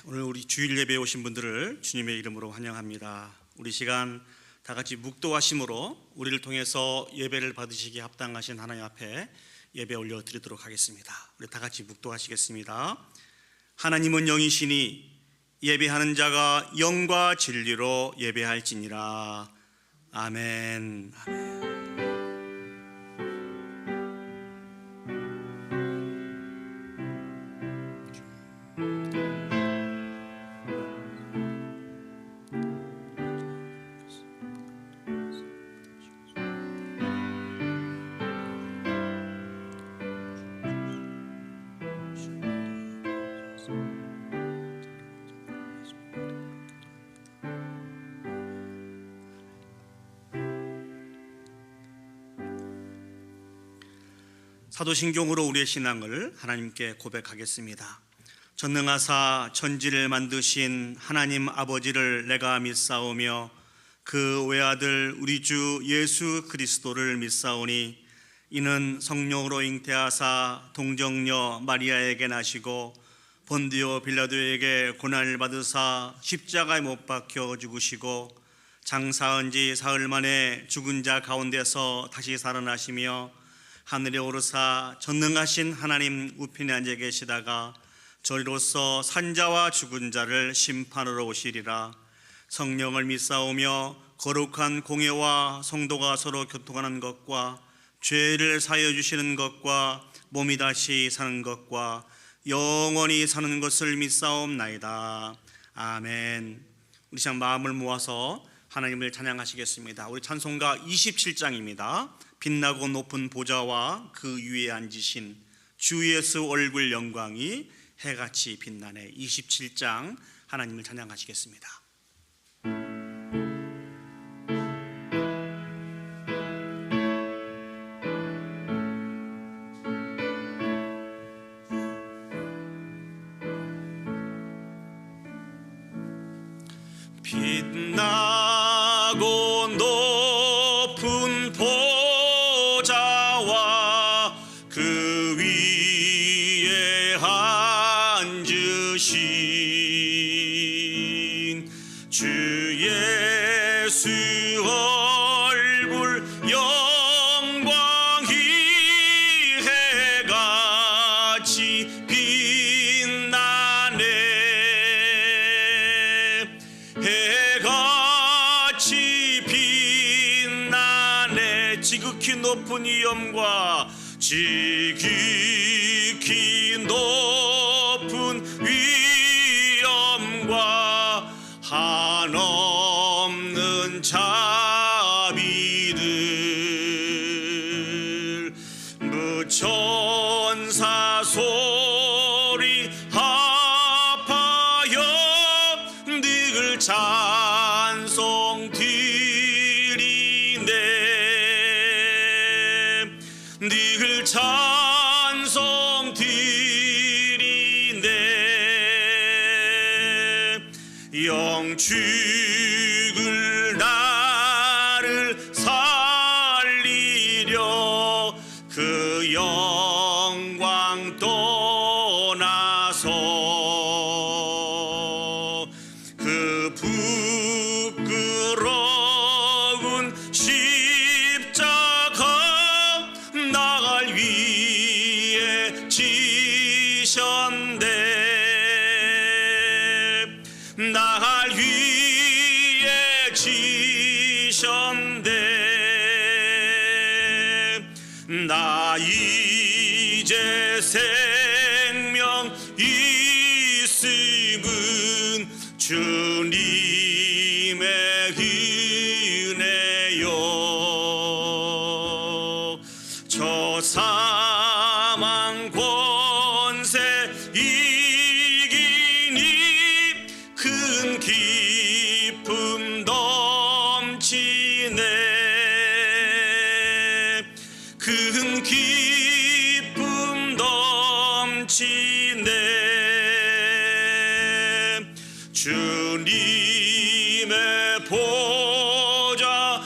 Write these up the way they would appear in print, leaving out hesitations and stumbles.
오늘 우리 주일 예배에 오신 분들을 주님의 이름으로 환영합니다. 우리 시간 다 같이 묵도하심으로 우리를 통해서 예배를 받으시기에 합당하신 하나님 앞에 예배 올려드리도록 하겠습니다. 우리 다 같이 묵도하시겠습니다. 하나님은 영이시니 예배하는 자가 영과 진리로 예배할지니라. 아멘. 아멘. 사도신경으로 우리의 신앙을 하나님께 고백하겠습니다. 전능하사 천지를 만드신 하나님 아버지를 내가 믿사오며 그 외아들 우리 주 예수 그리스도를 믿사오니 이는 성령으로 잉태하사 동정녀 마리아에게 나시고 본디오 빌라도에게 고난을 받으사 십자가에 못 박혀 죽으시고 장사한 지 사흘 만에 죽은 자 가운데서 다시 살아나시며 하늘에 오르사 전능하신 하나님 우편에 앉아 계시다가 저리로서 산자와 죽은 자를 심판하러 오시리라. 성령을 믿사오며 거룩한 공예와 성도가 서로 교통하는 것과 죄를 사하여 주시는 것과 몸이 다시 사는 것과 영원히 사는 것을 믿사옵나이다. 아멘. 우리 시간 마음을 모아서 하나님을 찬양하시겠습니다. 우리 찬송가 27장입니다. 빛나고 높은 보좌와 그 위에 앉으신 주 예수 얼굴 영광이 해같이 빛나네. 27장 하나님을 찬양하시겠습니다. 빛나고 높은 보좌와 그 위에 앉으신 주 예수 얼굴 영광이 해같이 빛나네. 해같이 빛나네. 지극히 높은 위엄과 지극히 높은 위엄과 한없는 자비를 무천사 소리 합하여 늘 찬송 드리네. 늘 찬송 드리네. 영축을 나를 살리려 그 영광 떠나서 그 부끄러운 십자가 나를 위해 지셨네. 나를 위해 지셨네. 나 이제 생명 있음은 주님의 은혜요. 저 사망 권세 이기니 큰 기쁨 넘치네. 큰 기쁨 넘치네. 주님의 보좌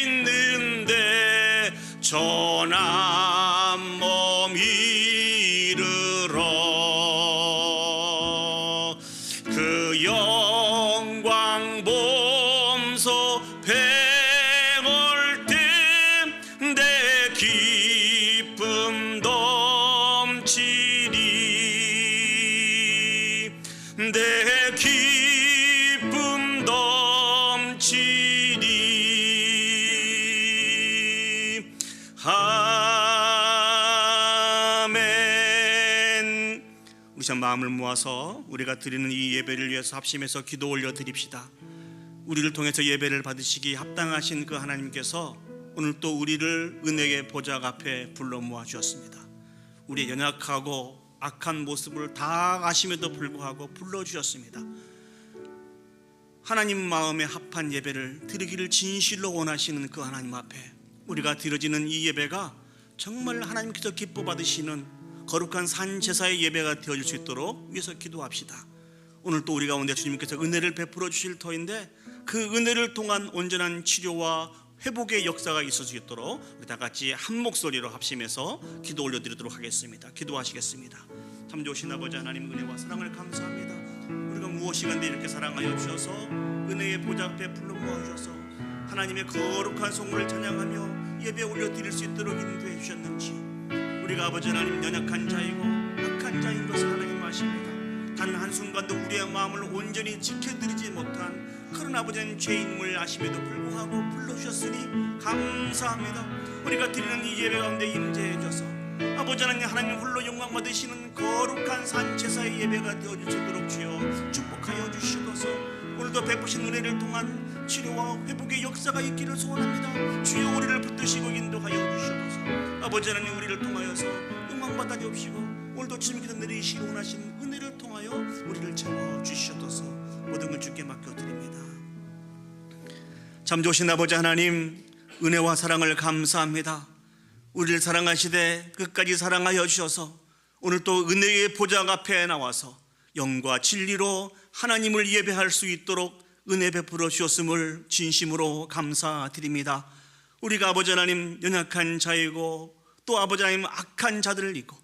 있는데 전한 몸 이르러 내 기쁨 넘치리. 아멘. 우리 참 마음을 모아서 우리가 드리는 이 예배를 위해서 합심해서 기도 올려 드립시다. 우리를 통해서 예배를 받으시기 합당하신 그 하나님께서 오늘 또 우리를 은혜의 보좌 앞에 불러 모아 주셨습니다. 우리의 연약하고 악한 모습을 다 아심에도 불구하고 불러주셨습니다. 하나님 마음에 합한 예배를 드리기를 진실로 원하시는 그 하나님 앞에 우리가 드려지는 이 예배가 정말 하나님께서 기뻐 받으시는 거룩한 산제사의 예배가 되어질 수 있도록 위해서 기도합시다. 오늘 또 우리 가운데 주님께서 은혜를 베풀어 주실 터인데 그 은혜를 통한 온전한 치료와 회복의 역사가 있을 수 있도록 우리 다 같이 한 목소리로 합심해서 기도 올려드리도록 하겠습니다. 기도하시겠습니다. 참 좋으신 아버지 하나님, 은혜와 사랑을 감사합니다. 우리가 무엇이간데 이렇게 사랑하여 주셔서 은혜의 보좌 앞에 불러 모아주셔서 하나님의 거룩한 성물을 찬양하며 예배 올려드릴 수 있도록 인도해 주셨는지, 우리가 아버지 하나님 연약한 자이고 악한 자인 것을 하나님 아십니다. 단 한순간도 우리의 마음을 온전히 지켜드리지 못한 그런 아버지 하나님 죄인임을 아심에도 불구하고 불러주셨으니 감사합니다. 우리가 드리는 이 예배 가운데 임재해 주셔서 아버지 하나님 홀로 영광 받으시는 거룩한 산제사의 예배가 되어주시도록 주여 축복하여 주시옵소서. 오늘도 베푸신 은혜를 통한 치료와 회복의 역사가 있기를 소원합니다. 주여 우리를 붙드시고 인도하여 주시옵소서. 아버지 하나님, 우리를 통하여서 영광 받아 주옵시고 오늘도 주님께서 내리시기 원하신 은혜를 통하여 우리를 채워 주시옵소서. 모든 걸 주께 맡겨드립니다. 참 좋으신 아버지 하나님, 은혜와 사랑을 감사합니다. 우리를 사랑하시되 끝까지 사랑하여 주셔서 오늘 또 은혜의 보좌 앞에 나와서 영과 진리로 하나님을 예배할 수 있도록 은혜 베풀어 주셨음을 진심으로 감사드립니다. 우리가 아버지 하나님 연약한 자이고 또 아버지 하나님 악한 자들을 잊고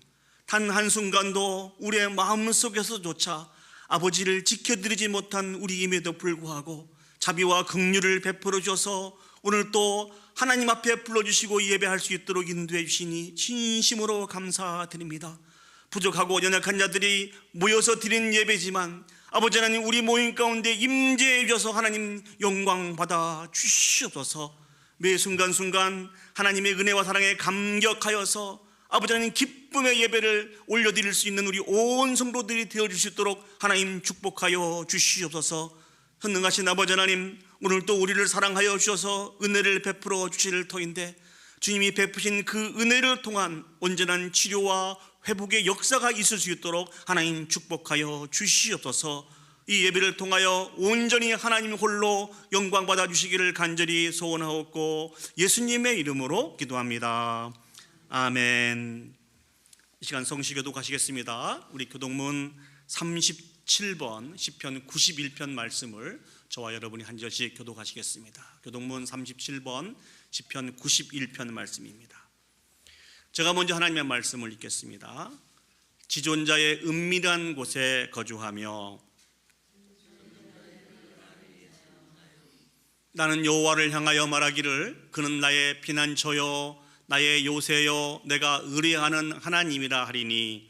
단 한순간도 우리의 마음속에서조차 아버지를 지켜드리지 못한 우리임에도 불구하고 자비와 긍휼을 베풀어 주셔서 오늘 또 하나님 앞에 불러주시고 예배할 수 있도록 인도해 주시니 진심으로 감사드립니다. 부족하고 연약한 자들이 모여서 드린 예배지만 아버지 하나님, 우리 모임 가운데 임재해 주셔서 하나님 영광 받아 주시옵소서. 매 순간순간 하나님의 은혜와 사랑에 감격하여서 아버지 하나님 기쁨의 예배를 올려드릴 수 있는 우리 온 성도들이 되어줄 수 있도록 하나님 축복하여 주시옵소서. 선능하신 아버지 하나님, 오늘 또 우리를 사랑하여 주셔서 은혜를 베풀어 주실 터인데 주님이 베푸신 그 은혜를 통한 온전한 치료와 회복의 역사가 있을 수 있도록 하나님 축복하여 주시옵소서. 이 예배를 통하여 온전히 하나님 홀로 영광 받아 주시기를 간절히 소원하옵고 예수님의 이름으로 기도합니다. 아멘. 이 시간 성시교도 가시겠습니다. 우리 교동문 37번 시편 91편 말씀을 저와 여러분이 한 절씩 교독하시겠습니다. 교동문 37번 시편 91편 말씀입니다. 제가 먼저 하나님의 말씀을 읽겠습니다. 지존자의 은밀한 곳에 거주하며 나는 여호와를 향하여 말하기를 그는 나의 피난처요 나의 요새요 내가 의뢰하는 하나님이라 하리니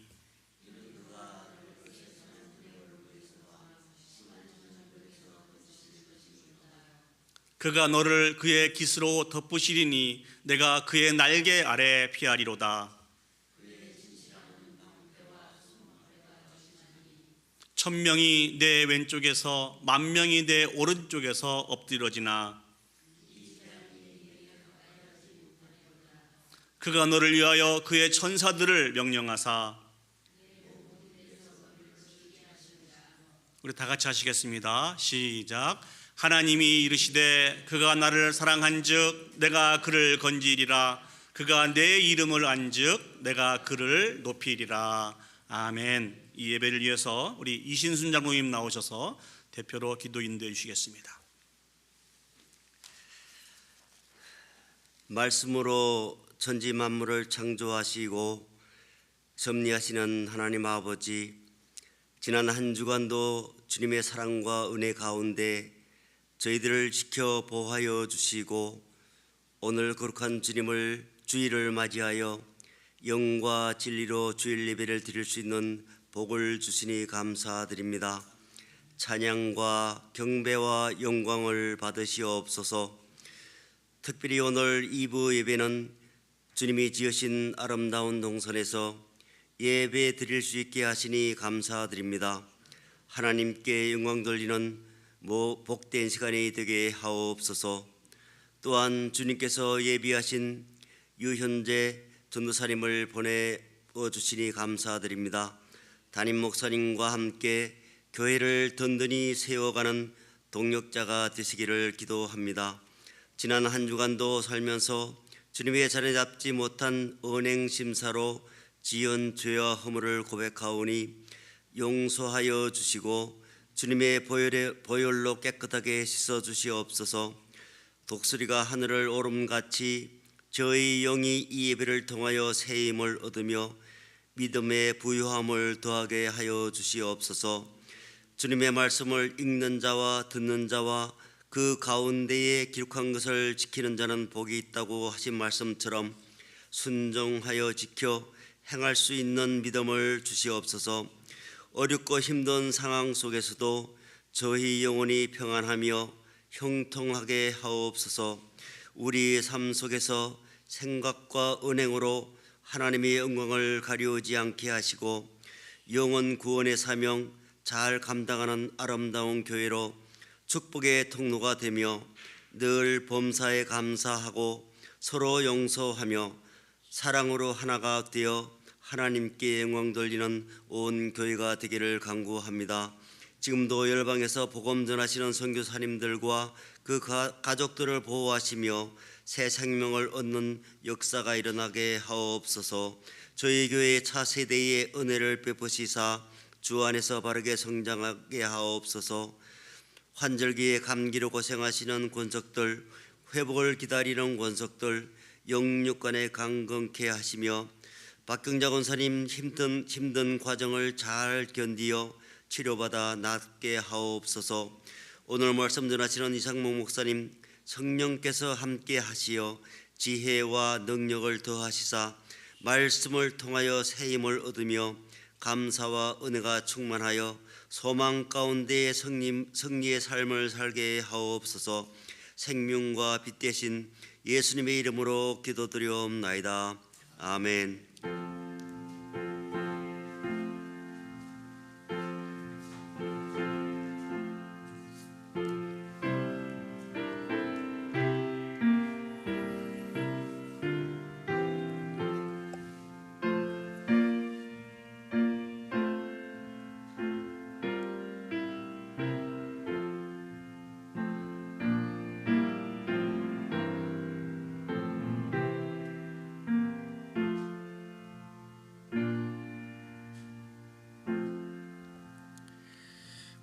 그가 너를 그의 깃으로 덮으시리니 내가 그의 날개 아래 피하리로다. 천명이 내 왼쪽에서 만명이 내 오른쪽에서 엎드러지나 그가 너를 위하여 그의 천사들을 명령하사 우리 다 같이 하시겠습니다. 시작. 하나님이 이르시되 그가 나를 사랑한즉 내가 그를 건지리라. 그가 내 이름을 안즉 내가 그를 높이리라. 아멘. 이 예배를 위해서 우리 이신순 장로님 나오셔서 대표로 기도 인도해 주시겠습니다. 말씀으로 천지 만물을 창조하시고 섭리하시는 하나님 아버지, 지난 한 주간도 주님의 사랑과 은혜 가운데 저희들을 지켜 보호하여 주시고 오늘 거룩한 주님을 주일을 맞이하여 영과 진리로 주일 예배를 드릴 수 있는 복을 주시니 감사드립니다. 찬양과 경배와 영광을 받으시옵소서. 특별히 오늘 2부 예배는 주님이 지으신 아름다운 동산에서 예배 드릴 수 있게 하시니 감사드립니다. 하나님께 영광 돌리는 복된 시간이 되게 하옵소서. 또한 주님께서 예비하신 유현재 전도사님을 보내주시니 감사드립니다. 담임 목사님과 함께 교회를 든든히 세워가는 동력자가 되시기를 기도합니다. 지난 한 주간도 살면서 주님의 자리 잡지 못한 언행심사로 지은 죄와 허물을 고백하오니 용서하여 주시고 주님의 보혈로 깨끗하게 씻어 주시옵소서. 독수리가 하늘을 오름같이 저희 영이 이 예배를 통하여 새 힘을 얻으며 믿음의 부유함을 더하게 하여 주시옵소서. 주님의 말씀을 읽는 자와 듣는 자와 그 가운데에 기록한 것을 지키는 자는 복이 있다고 하신 말씀처럼 순종하여 지켜 행할 수 있는 믿음을 주시옵소서. 어렵고 힘든 상황 속에서도 저희 영혼이 평안하며 형통하게 하옵소서. 우리 삶 속에서 생각과 언행으로 하나님의 영광을 가려우지 않게 하시고 영혼 구원의 사명 잘 감당하는 아름다운 교회로 축복의 통로가 되며 늘 범사에 감사하고 서로 용서하며 사랑으로 하나가 되어 하나님께 영광 돌리는 온 교회가 되기를 간구합니다. 지금도 열방에서 복음 전하시는 선교사님들과 그 가족들을 보호하시며 새 생명을 얻는 역사가 일어나게 하옵소서. 저희 교회의 차세대의 은혜를 베푸시사 주 안에서 바르게 성장하게 하옵소서. 환절기에 감기로 고생하시는 권속들, 회복을 기다리는 권속들 영육간에 강건케 하시며 박경자 권사님 힘든 과정을 잘 견디어 치료받아 낫게 하옵소서. 오늘 말씀 전하시는 이상목 목사님 성령께서 함께 하시어 지혜와 능력을 더하시사 말씀을 통하여 새 힘을 얻으며 감사와 은혜가 충만하여 소망 가운데에 승리의 삶을 살게 하옵소서. 생명과 빛 되신 예수님의 이름으로 기도드리옵나이다. 아멘.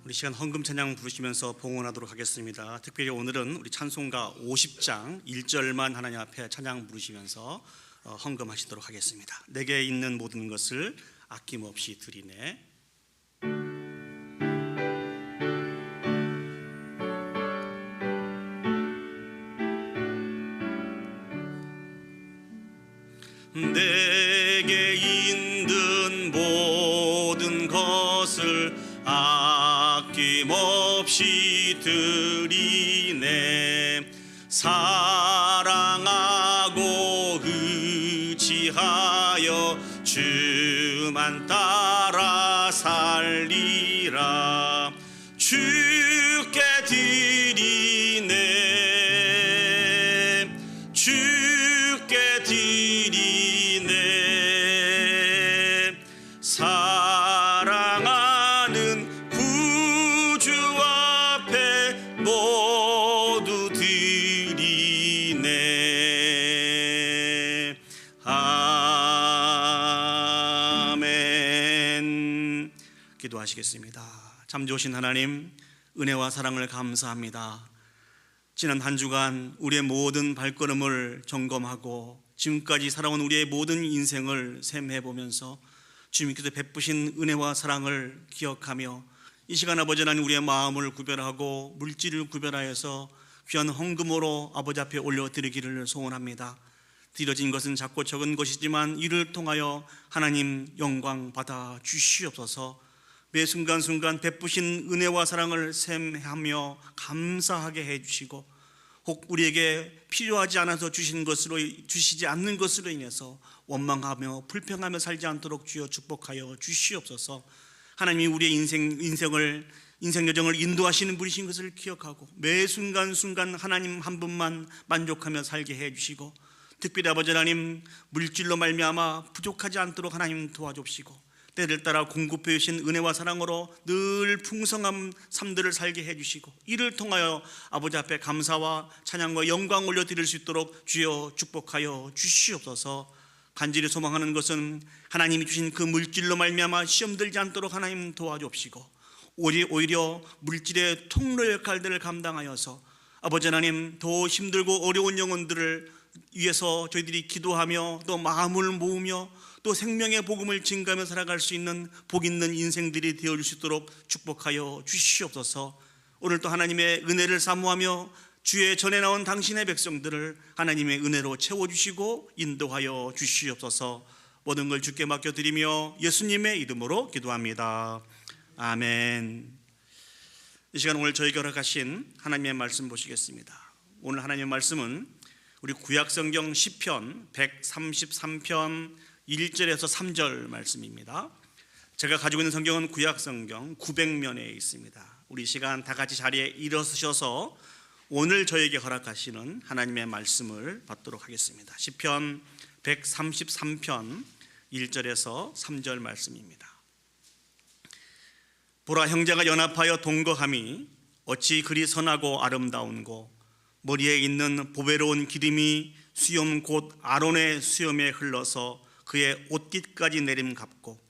우리 시간 헌금 찬양 부르시면서 봉헌하도록 하겠습니다. 특별히 오늘은 우리 찬송가 50장 1절만 하나님 앞에 찬양 부르시면서 헌금하시도록 하겠습니다. 내게 있는 모든 것을 아낌없이 드리네. 내게 있는 모든 것을 아낌없이 드리네. 사랑하고 의지하여 주만 따라 살리라. 주께 드리네. 주께 드리네. 사랑하는 구주 앞에 모두 드리네. 아멘. 기도하시겠습니다. 참 좋으신 하나님, 은혜와 사랑을 감사합니다. 지난 한 주간 우리의 모든 발걸음을 점검하고 지금까지 살아온 우리의 모든 인생을 셈해보면서 주님께서 베푸신 은혜와 사랑을 기억하며 이 시간 아버지 하나님 우리의 마음을 구별하고 물질을 구별하여서 귀한 헌금으로 아버지 앞에 올려드리기를 소원합니다. 드려진 것은 작고 적은 것이지만 이를 통하여 하나님 영광 받아 주시옵소서. 매 순간순간 베푸신 은혜와 사랑을 샘하며 감사하게 해주시고, 혹 우리에게 필요하지 않아서 주시지 않는 것으로 인해서 원망하며 불평하며 살지 않도록 주여 축복하여 주시옵소서. 하나님이 우리의 인생 여정을 인도하시는 분이신 것을 기억하고 매 순간순간 하나님 한 분만 만족하며 살게 해주시고, 특별히 아버지 하나님, 물질로 말미암아 부족하지 않도록 하나님 도와주시고, 때를 따라 공급해 주신 은혜와 사랑으로 늘 풍성한 삶들을 살게 해주시고, 이를 통하여 아버지 앞에 감사와 찬양과 영광 올려드릴 수 있도록 주여 축복하여 주시옵소서. 간절히 소망하는 것은 하나님이 주신 그 물질로 말미암아 시험 들지 않도록 하나님 도와주옵시고, 오히려 물질의 통로 역할들을 감당하여서 아버지 하나님, 더 힘들고 어려운 영혼들을 위해서 저희들이 기도하며 또 마음을 모으며 또 생명의 복음을 증가하며 살아갈 수 있는 복 있는 인생들이 되어줄 수 있도록 축복하여 주시옵소서. 오늘 또 하나님의 은혜를 사모하며 주의 전에 나온 당신의 백성들을 하나님의 은혜로 채워주시고 인도하여 주시옵소서. 모든 걸 주께 맡겨드리며 예수님의 이름으로 기도합니다. 아멘. 이 시간 오늘 저에게 허락하신 하나님의 말씀 보시겠습니다. 오늘 하나님의 말씀은 우리 구약성경 시편 133편 1절에서 3절 말씀입니다. 제가 가지고 있는 성경은 구약성경 900면에 있습니다. 우리 시간 다 같이 자리에 일어서셔서 오늘 저에게 허락하시는 하나님의 말씀을 받도록 하겠습니다. 시편 133편 1절에서 3절 말씀입니다. 보라, 형제가 연합하여 동거함이 어찌 그리 선하고 아름다운고, 머리에 있는 보배로운 기름이 수염 곧 아론의 수염에 흘러서 그의 옷깃까지 내림 같고,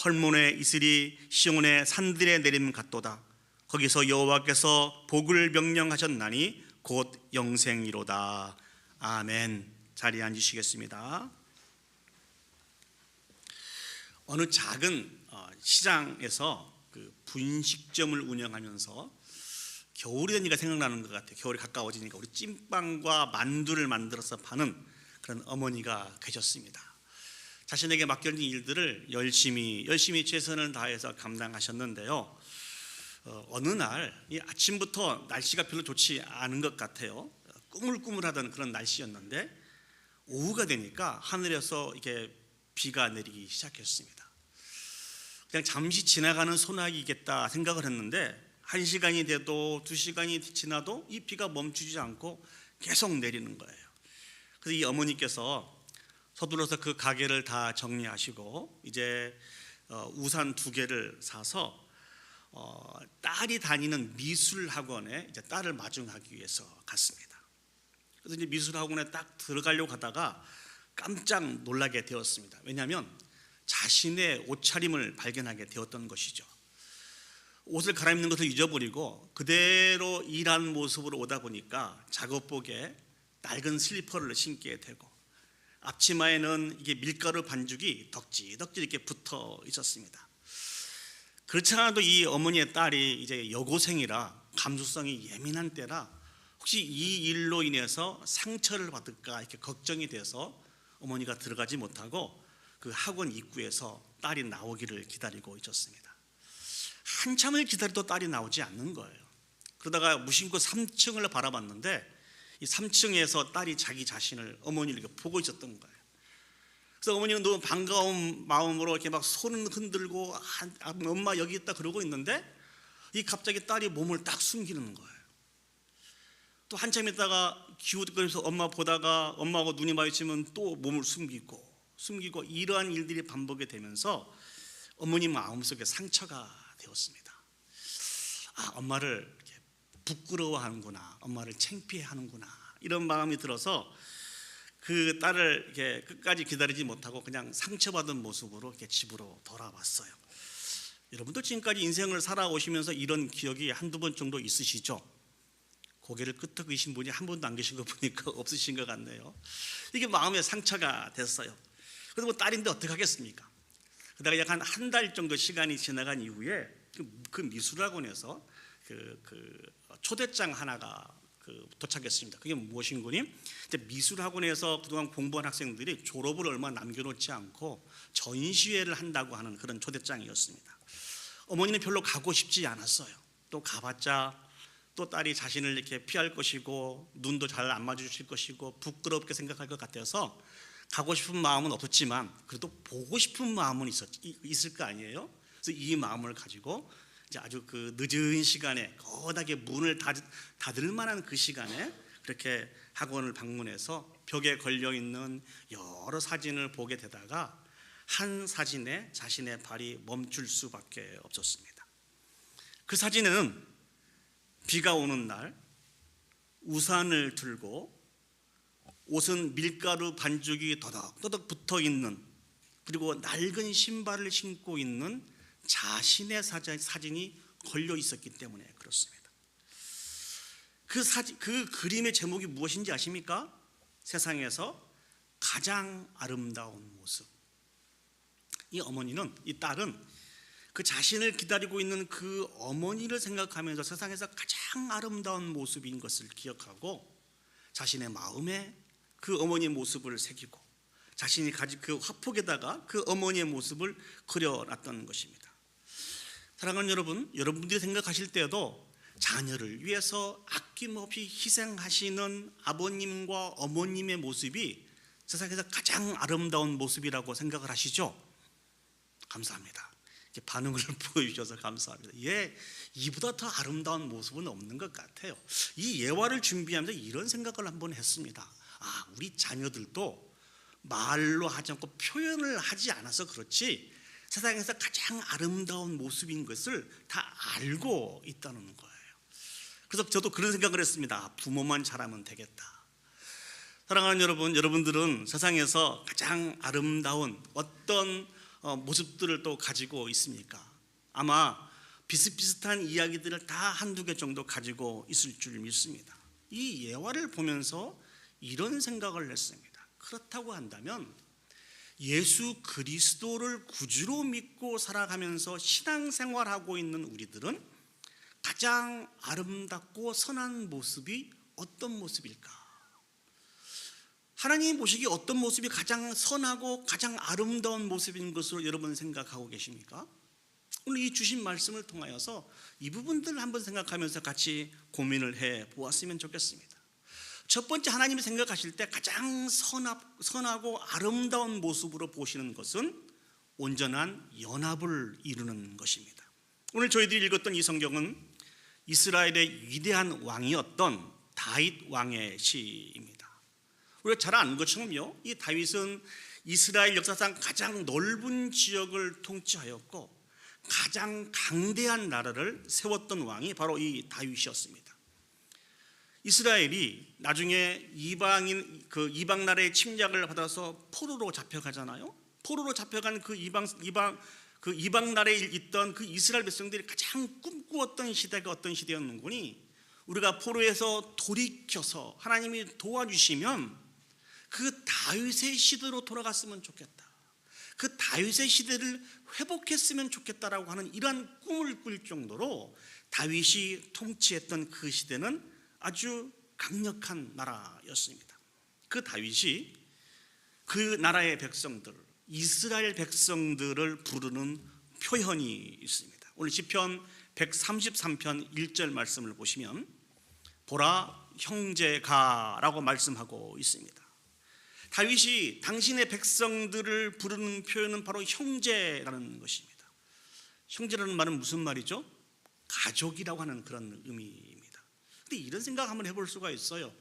헐몬의 이슬이 시온의 산들에 내림 같도다. 거기서 여호와께서 복을 명령하셨나니 곧 영생이로다. 아멘. 자리에 앉으시겠습니다. 어느 작은 시장에서 그 분식점을 운영하면서 겨울이 되니까 생각나는 것 같아요. 겨울이 가까워지니까 우리 찐빵과 만두를 만들어서 파는 그런 어머니가 계셨습니다. 자신에게 맡겨진 일들을 열심히 최선을 다해서 감당하셨는데요. 어느 날 이 아침부터 날씨가 별로 좋지 않은 것 같아요. 꾸물꾸물하던 그런 날씨였는데 오후가 되니까 하늘에서 이렇게 비가 내리기 시작했습니다. 그냥 잠시 지나가는 소나기겠다 생각을 했는데 1시간이 돼도 2시간이 지나도 이 비가 멈추지 않고 계속 내리는 거예요. 그래서 이 어머니께서 서둘러서 그 가게를 다 정리하시고 이제 우산 2개를 사서 딸이 다니는 미술학원에 이제 딸을 마중하기 위해서 갔습니다. 그래서 이제 미술학원에 딱 들어가려고 하다가 깜짝 놀라게 되었습니다. 왜냐하면 자신의 옷차림을 발견하게 되었던 것이죠. 옷을 갈아입는 것을 잊어버리고 그대로 일한 모습으로 오다 보니까 작업복에 낡은 슬리퍼를 신게 되고, 앞치마에는 이게 밀가루 반죽이 덕지덕지 이렇게 붙어 있었습니다. 그렇지 않아도 이 어머니의 딸이 이제 여고생이라 감수성이 예민한 때라 혹시 이 일로 인해서 상처를 받을까 이렇게 걱정이 돼서 어머니가 들어가지 못하고 그 학원 입구에서 딸이 나오기를 기다리고 있었습니다. 한참을 기다려도 딸이 나오지 않는 거예요. 그러다가 무심코 3층을 바라봤는데 이 3층에서 딸이 자기 자신을 어머니를 이렇게 보고 있었던 거예요. 그래서 어머니는 너무 반가운 마음으로 이렇게 막 손을 흔들고 엄마 여기 있다 그러고 있는데 이 갑자기 딸이 몸을 딱 숨기는 거예요. 또 한참 있다가 기웃거리면서 엄마 보다가 엄마하고 눈이 마주치면 또 몸을 숨기고 이러한 일들이 반복이 되면서 어머니 마음속에 상처가 되었습니다. 엄마를 이렇게 부끄러워하는구나, 엄마를 창피해하는구나, 이런 마음이 들어서 그 딸을 이렇게 끝까지 기다리지 못하고 그냥 상처받은 모습으로 이렇게 집으로 돌아왔어요. 여러분도 지금까지 인생을 살아오시면서 이런 기억이 한두 번 정도 있으시죠? 고개를 끄덕이신 분이 한 분도 안 계신 거 보니까 없으신 것 같네요. 이게 마음에 상처가 됐어요. 그래서 뭐 딸인데 어떻게 하겠습니까? 그러다가 약 한 달 정도 시간이 지나간 이후에 그 미술학원에서 그 초대장 하나가 도착했습니다. 그게 무엇인 거니? 미술학원에서 그동안 공부한 학생들이 졸업을 얼마 남겨놓지 않고 전시회를 한다고 하는 그런 초대장이었습니다. 어머니는 별로 가고 싶지 않았어요. 또 가봤자 또 딸이 자신을 이렇게 피할 것이고 눈도 잘 안 마주칠 것이고 부끄럽게 생각할 것 같아서 가고 싶은 마음은 없었지만 그래도 보고 싶은 마음은 있을 거 아니에요. 그래서 이 마음을 가지고 이제 아주 그 늦은 시간에 거하게 문을 닫을 만한 그 시간에 그렇게 학원을 방문해서 벽에 걸려 있는 여러 사진을 보게 되다가 한 사진에 자신의 발이 멈출 수밖에 없었습니다. 그 사진에는 비가 오는 날 우산을 들고 옷은 밀가루 반죽이 더덕더덕 붙어 있는, 그리고 낡은 신발을 신고 있는 자신의 사진이 걸려 있었기 때문에 그렇습니다. 그 그림의 제목이 무엇인지 아십니까? 세상에서 가장 아름다운 모습. 이 어머니는, 이 딸은 그 자신을 기다리고 있는 그 어머니를 생각하면서 세상에서 가장 아름다운 모습인 것을 기억하고 자신의 마음에 그 어머니의 모습을 새기고 자신이 가진 그 화폭에다가 그 어머니의 모습을 그려놨던 것입니다. 사랑하는 여러분, 여러분들이 생각하실 때도 자녀를 위해서 아낌없이 희생하시는 아버님과 어머님의 모습이 세상에서 가장 아름다운 모습이라고 생각을 하시죠? 감사합니다. 이렇게 반응을 보여주셔서 감사합니다. 예, 이보다 더 아름다운 모습은 없는 것 같아요. 이 예화를 준비하면서 이런 생각을 한번 했습니다. 우리 자녀들도 말로 하지 않고 표현을 하지 않아서 그렇지 세상에서 가장 아름다운 모습인 것을 다 알고 있다는 거예요. 그래서 저도 그런 생각을 했습니다. 부모만 잘하면 되겠다. 사랑하는 여러분, 여러분들은 세상에서 가장 아름다운 어떤 모습들을 또 가지고 있습니까? 아마 비슷비슷한 이야기들을 다 한두 개 정도 가지고 있을 줄 믿습니다. 이 예화를 보면서 이런 생각을 했습니다. 그렇다고 한다면 예수 그리스도를 구주로 믿고 살아가면서 신앙생활하고 있는 우리들은 가장 아름답고 선한 모습이 어떤 모습일까? 하나님이 보시기에 어떤 모습이 가장 선하고 가장 아름다운 모습인 것으로 여러분 생각하고 계십니까? 오늘 이 주신 말씀을 통하여서 이 부분들을 한번 생각하면서 같이 고민을 해 보았으면 좋겠습니다. 첫 번째, 하나님이 생각하실 때 가장 선하고 아름다운 모습으로 보시는 것은 온전한 연합을 이루는 것입니다. 오늘 저희들이 읽었던 이 성경은 이스라엘의 위대한 왕이었던 다윗 왕의 시입니다. 우리가 잘 아는 것처럼요, 이 다윗은 이스라엘 역사상 가장 넓은 지역을 통치하였고 가장 강대한 나라를 세웠던 왕이 바로 이 다윗이었습니다. 이스라엘이 나중에 이방 나라의 침략을 받아서 포로로 잡혀가잖아요. 포로로 잡혀간 그 이방 나라에 있던 그 이스라엘 백성들이 가장 꿈꾸었던 시대가 어떤 시대였는지, 우리가 포로에서 돌이켜서 하나님이 도와주시면 그 다윗의 시대로 돌아갔으면 좋겠다, 그 다윗의 시대를 회복했으면 좋겠다라고 하는 이러한 꿈을 꿀 정도로 다윗이 통치했던 그 시대는 아주 강력한 나라였습니다. 그 다윗이 그 나라의 백성들, 이스라엘 백성들을 부르는 표현이 있습니다. 오늘 시편 133편 1절 말씀을 보시면 보라 형제가라고 말씀하고 있습니다. 다윗이 당신의 백성들을 부르는 표현은 바로 형제라는 것입니다. 형제라는 말은 무슨 말이죠? 가족이라고 하는 그런 의미입니다. 근데 이런 생각 한번 해볼 수가 있어요.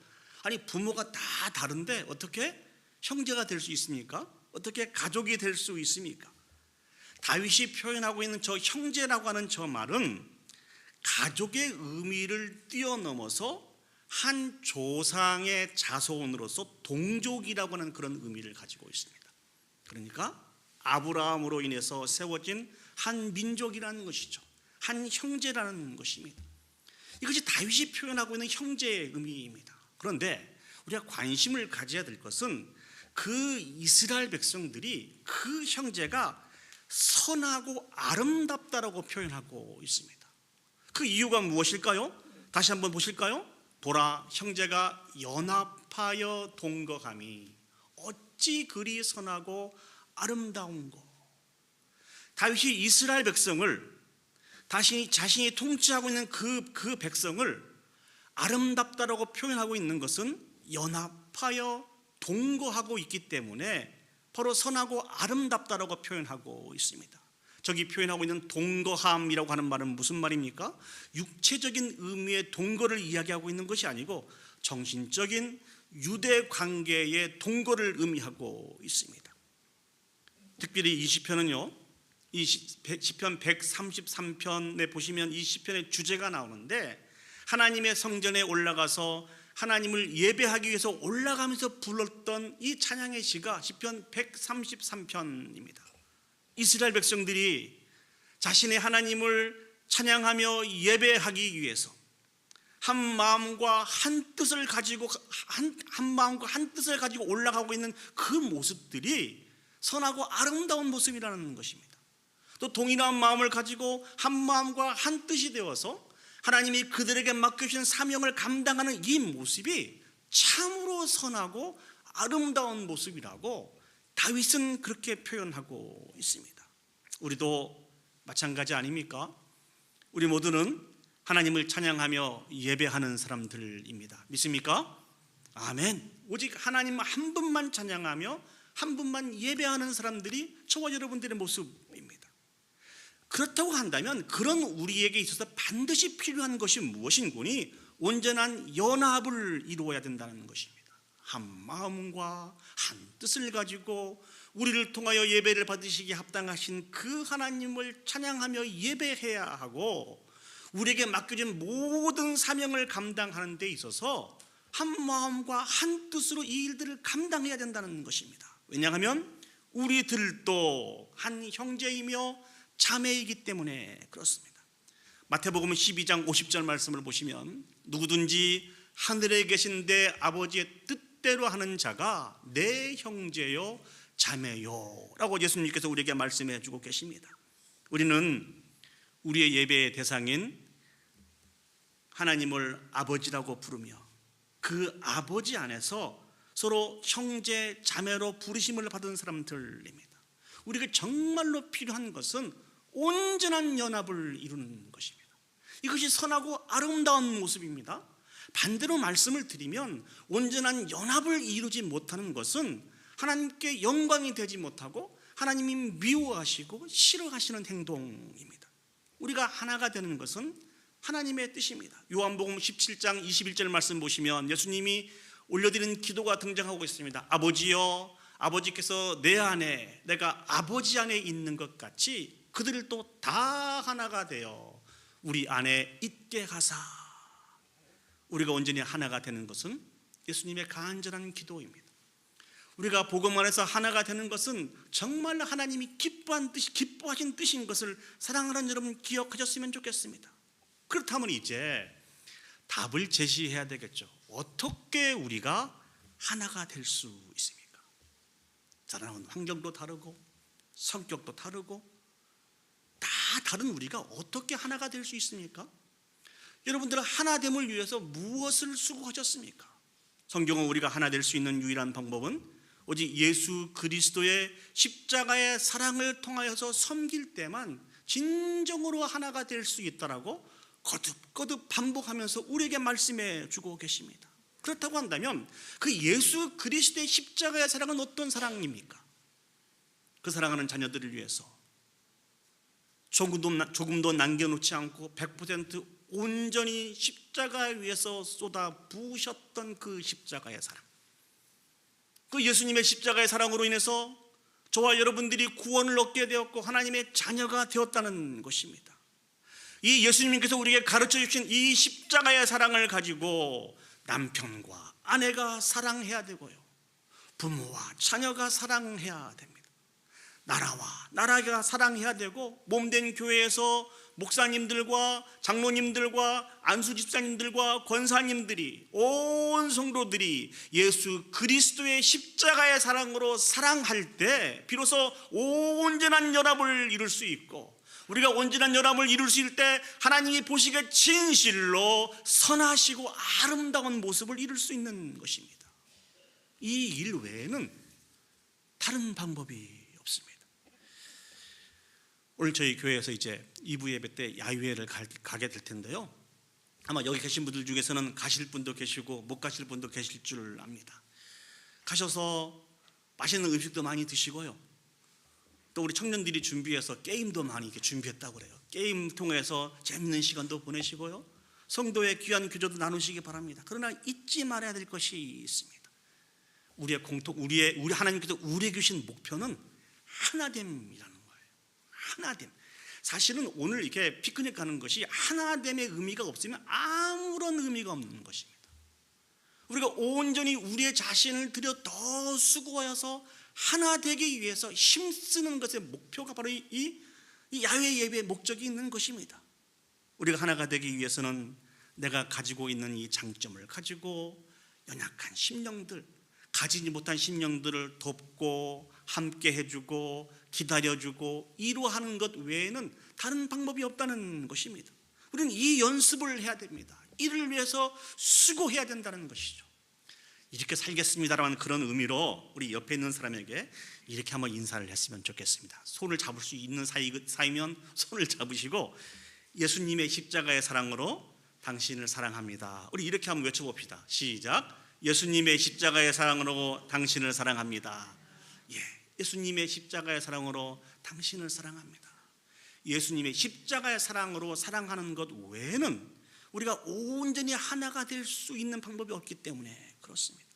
아니, 부모가 다 다른데 어떻게 형제가 될 수 있습니까? 어떻게 가족이 될 수 있습니까? 다윗이 표현하고 있는 저 형제라고 하는 저 말은 가족의 의미를 뛰어넘어서 한 조상의 자손으로서 동족이라고 하는 그런 의미를 가지고 있습니다. 그러니까 아브라함으로 인해서 세워진 한 민족이라는 것이죠. 한 형제라는 것입니다. 이것이 다윗이 표현하고 있는 형제의 의미입니다. 그런데 우리가 관심을 가져야 될 것은 그 이스라엘 백성들이 그 형제가 선하고 아름답다라고 표현하고 있습니다. 그 이유가 무엇일까요? 다시 한번 보실까요? 보라 형제가 연합하여 동거함이 어찌 그리 선하고 아름다운고. 다윗이 이스라엘 백성을 자신이 통치하고 있는 그 백성을 아름답다라고 표현하고 있는 것은 연합하여 동거하고 있기 때문에 바로 선하고 아름답다라고 표현하고 있습니다. 저기 표현하고 있는 동거함이라고 하는 말은 무슨 말입니까? 육체적인 의미의 동거를 이야기하고 있는 것이 아니고 정신적인 유대 관계의 동거를 의미하고 있습니다. 특별히 이 시편은요, 이 시편 133편에 보시면 이 시편의 주제가 나오는데 하나님의 성전에 올라가서 하나님을 예배하기 위해서 올라가면서 불렀던 이 찬양의 시가 시편 133편입니다. 이스라엘 백성들이 자신의 하나님을 찬양하며 예배하기 위해서 한 마음과 한 뜻을 가지고 올라가고 있는 그 모습들이 선하고 아름다운 모습이라는 것입니다. 또 동일한 마음을 가지고 한 마음과 한 뜻이 되어서 하나님이 그들에게 맡겨주신 사명을 감당하는 이 모습이 참으로 선하고 아름다운 모습이라고 다윗은 그렇게 표현하고 있습니다. 우리도 마찬가지 아닙니까? 우리 모두는 하나님을 찬양하며 예배하는 사람들입니다. 믿습니까? 아멘. 오직 하나님 한 분만 찬양하며 한 분만 예배하는 사람들이 저와 여러분들의 모습입니다. 그렇다고 한다면 그런 우리에게 있어서 반드시 필요한 것이 무엇인고니 온전한 연합을 이루어야 된다는 것입니다. 한 마음과 한 뜻을 가지고 우리를 통하여 예배를 받으시기에 합당하신 그 하나님을 찬양하며 예배해야 하고 우리에게 맡겨진 모든 사명을 감당하는 데 있어서 한 마음과 한 뜻으로 이 일들을 감당해야 된다는 것입니다. 왜냐하면 우리들도 한 형제이며 자매이기 때문에 그렇습니다. 마태복음 12장 50절 말씀을 보시면 누구든지 하늘에 계신 내 아버지의 뜻대로 하는 자가 내 형제요 자매요 라고 예수님께서 우리에게 말씀해 주고 계십니다. 우리는 우리의 예배의 대상인 하나님을 아버지라고 부르며 그 아버지 안에서 서로 형제 자매로 부르심을 받은 사람들입니다. 우리가 정말로 필요한 것은 온전한 연합을 이루는 것입니다. 이것이 선하고 아름다운 모습입니다. 반대로 말씀을 드리면 온전한 연합을 이루지 못하는 것은 하나님께 영광이 되지 못하고 하나님이 미워하시고 싫어하시는 행동입니다. 우리가 하나가 되는 것은 하나님의 뜻입니다. 요한복음 17장 21절 말씀 보시면 예수님이 올려드리는 기도가 등장하고 있습니다. 아버지여, 아버지께서 내 안에 내가 아버지 안에 있는 것 같이 그들도 다 하나가 되어 우리 안에 있게 하사. 우리가 온전히 하나가 되는 것은 예수님의 간절한 기도입니다. 우리가 복음 안에서 하나가 되는 것은 정말 하나님이 기뻐하신 뜻인 것을 사랑하는 여러분 기억하셨으면 좋겠습니다. 그렇다면 이제 답을 제시해야 되겠죠. 어떻게 우리가 하나가 될 수 있습니까? 자라는 환경도 다르고 성격도 다르고 다 다른 우리가 어떻게 하나가 될 수 있습니까? 여러분들은 하나됨을 위해서 무엇을 수고하셨습니까? 성경은 우리가 하나 될 수 있는 유일한 방법은 오직 예수 그리스도의 십자가의 사랑을 통하여서 섬길 때만 진정으로 하나가 될 수 있다라고 거듭거듭 반복하면서 우리에게 말씀해 주고 계십니다. 그렇다고 한다면 그 예수 그리스도의 십자가의 사랑은 어떤 사랑입니까? 그 사랑하는 자녀들을 위해서 조금도 남겨놓지 않고 100% 온전히 십자가에 위해서 쏟아 부으셨던 그 십자가의 사랑, 그 예수님의 십자가의 사랑으로 인해서 저와 여러분들이 구원을 얻게 되었고 하나님의 자녀가 되었다는 것입니다. 이 예수님께서 우리에게 가르쳐 주신 이 십자가의 사랑을 가지고 남편과 아내가 사랑해야 되고요, 부모와 자녀가 사랑해야 됩니다. 나라가 사랑해야 되고 몸된 교회에서 목사님들과 장로님들과 안수 집사님들과 권사님들이 온 성도들이 예수 그리스도의 십자가의 사랑으로 사랑할 때 비로소 온전한 연합을 이룰 수 있고, 우리가 온전한 연합을 이룰 수 있을 때 하나님이 보시기에 진실로 선하시고 아름다운 모습을 이룰 수 있는 것입니다. 이 일 외에는 다른 방법이 없습니다. 오늘 저희 교회에서 이제 2부 예배 때 야유회를 가게 될 텐데요. 아마 여기 계신 분들 중에서는 가실 분도 계시고 못 가실 분도 계실 줄 압니다. 가셔서 맛있는 음식도 많이 드시고요. 또 우리 청년들이 준비해서 게임도 많이 이렇게 준비했다고 그래요. 게임 통해서 재밌는 시간도 보내시고요. 성도의 귀한 교제도 나누시기 바랍니다. 그러나 잊지 말아야 될 것이 있습니다. 우리 하나님께서 우리에게 주신 목표는 하나됨이라는 거예요. 하나됨. 사실은 오늘 이렇게 피크닉 가는 것이 하나됨의 의미가 없으면 아무런 의미가 없는 것입니다. 우리가 온전히 우리의 자신을 들여 더 수고하여서 하나 되기 위해서 힘쓰는 것의 목표가 바로 이 야외 예배의 목적이 있는 것입니다. 우리가 하나가 되기 위해서는 내가 가지고 있는 이 장점을 가지고 연약한 심령들, 가지지 못한 심령들을 돕고 함께 해주고 기다려주고 이루하는 것 외에는 다른 방법이 없다는 것입니다. 우리는 이 연습을 해야 됩니다. 이를 위해서 수고해야 된다는 것이죠. 이렇게 살겠습니다라는 그런 의미로 우리 옆에 있는 사람에게 이렇게 한번 인사를 했으면 좋겠습니다. 손을 잡을 수 있는 사이면 손을 잡으시고, 예수님의 십자가의 사랑으로 당신을 사랑합니다. 우리 이렇게 한번 외쳐봅시다. 시작. 예수님의 십자가의 사랑으로 당신을 사랑합니다. 예수님의 십자가의 사랑으로 당신을 사랑합니다. 예수님의 십자가의 사랑으로 사랑하는 것 외에는 우리가 온전히 하나가 될 수 있는 방법이 없기 때문에 그렇습니다.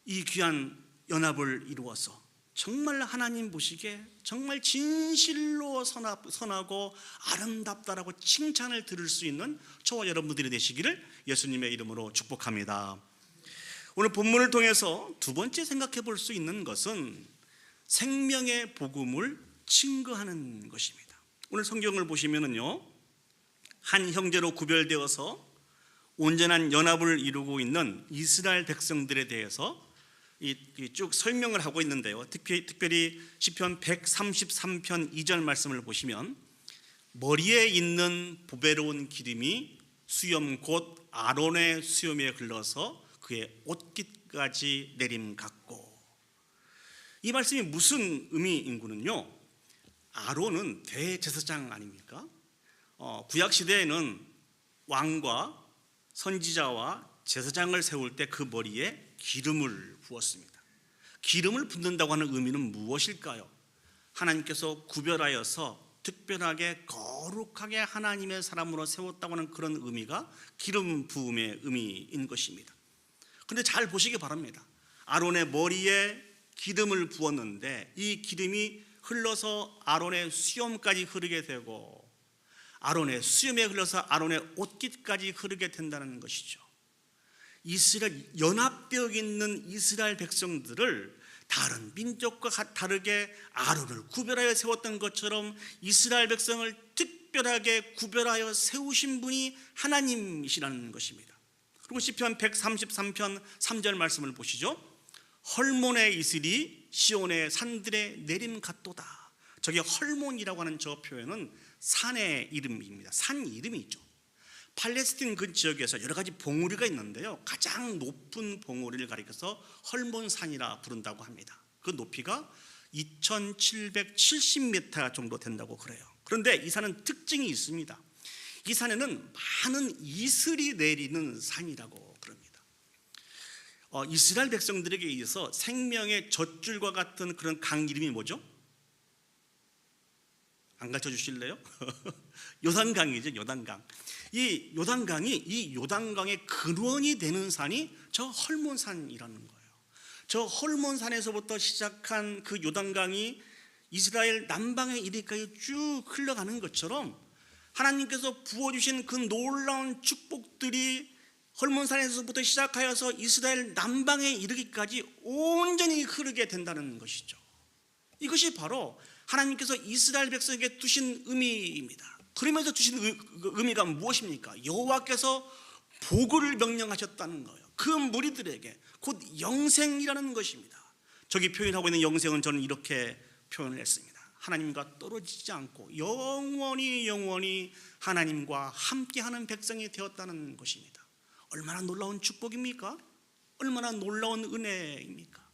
이 귀한 연합을 이루어서 정말 하나님 보시기에 정말 진실로 선하고 아름답다라고 칭찬을 들을 수 있는 저와 여러분들이 되시기를 예수님의 이름으로 축복합니다. 오늘 본문을 통해서 두 번째 생각해 볼 수 있는 것은 생명의 복음을 증거하는 것입니다. 오늘 성경을 보시면은요, 한 형제로 구별되어서 온전한 연합을 이루고 있는 이스라엘 백성들에 대해서 쭉 설명을 하고 있는데요. 특별히 시편 133편 2절 말씀을 보시면, 머리에 있는 보배로운 기름이 수염 곧 아론의 수염에 흘러서 그의 옷깃까지 내림 같고. 이 말씀이 무슨 의미인구는요, 아론은 대제사장 아닙니까? 구약 시대에는 왕과 선지자와 제사장을 세울 때 그 머리에 기름을 부었습니다. 기름을 붓는다고 하는 의미는 무엇일까요? 하나님께서 구별하여서 특별하게 거룩하게 하나님의 사람으로 세웠다고 하는 그런 의미가 기름 부음의 의미인 것입니다. 그런데 잘 보시기 바랍니다. 아론의 머리에 기름을 부었는데 이 기름이 흘러서 아론의 수염까지 흐르게 되고, 아론의 수염에 흘러서 아론의 옷깃까지 흐르게 된다는 것이죠. 이스라엘, 연합되어 있는 이스라엘 백성들을 다른 민족과 다르게 아론을 구별하여 세웠던 것처럼 이스라엘 백성을 특별하게 구별하여 세우신 분이 하나님이시라는 것입니다. 그리고 시편 133편 3절 말씀을 보시죠. 헐몬의 이슬이 시온의 산들에 내림 같도다. 저게 헐몬이라고 하는 저 표현은 산의 이름입니다. 산 이름이 있죠. 팔레스틴 그 지역에서 여러 가지 봉우리가 있는데요, 가장 높은 봉우리를 가리켜서 헐몬산이라 부른다고 합니다. 그 높이가 2770m 정도 된다고 그래요. 그런데 이 산은 특징이 있습니다. 이 산에는 많은 이슬이 내리는 산이라고 그럽니다. 이스라엘 백성들에게 의해서 생명의 젖줄과 같은 그런 강 이름이 뭐죠? 안 가르쳐 주실래요? 요단강이죠. 요단강. 이 요단강의 근원이 되는 산이 저 헐몬산이라는 거예요. 저 헐몬산에서부터 시작한 그 요단강이 이스라엘 남방에 이르기까지 쭉 흘러가는 것처럼 하나님께서 부어주신 그 놀라운 축복들이 헐몬산에서부터 시작하여서 이스라엘 남방에 이르기까지 온전히 흐르게 된다는 것이죠. 이것이 바로 하나님께서 이스라엘 백성에게 두신 의미입니다. 그러면서 주신 의미가 무엇입니까? 여호와께서 복을 명령하셨다는 거예요. 그 무리들에게 곧 영생이라는 것입니다. 저기 표현하고 있는 영생은 저는 이렇게 표현을 했습니다. 하나님과 떨어지지 않고 영원히 하나님과 함께하는 백성이 되었다는 것입니다. 얼마나 놀라운 축복입니까? 얼마나 놀라운 은혜입니까?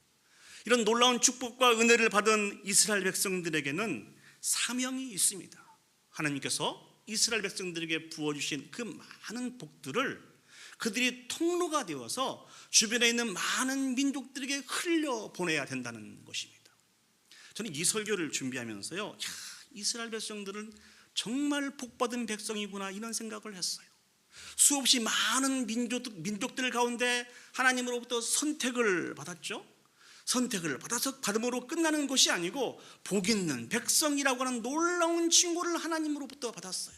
이런 놀라운 축복과 은혜를 받은 이스라엘 백성들에게는 사명이 있습니다. 하나님께서 이스라엘 백성들에게 부어주신 그 많은 복들을 그들이 통로가 되어서 주변에 있는 많은 민족들에게 흘려보내야 된다는 것입니다. 저는 이 설교를 준비하면서요, 이스라엘 백성들은 정말 복받은 백성이구나 이런 생각을 했어요. 수없이 많은 민족들 가운데 하나님으로부터 선택을 받았죠. 선택을 받음으로 끝나는 것이 아니고 복 있는 백성이라고 하는 놀라운 칭호를 하나님으로부터 받았어요.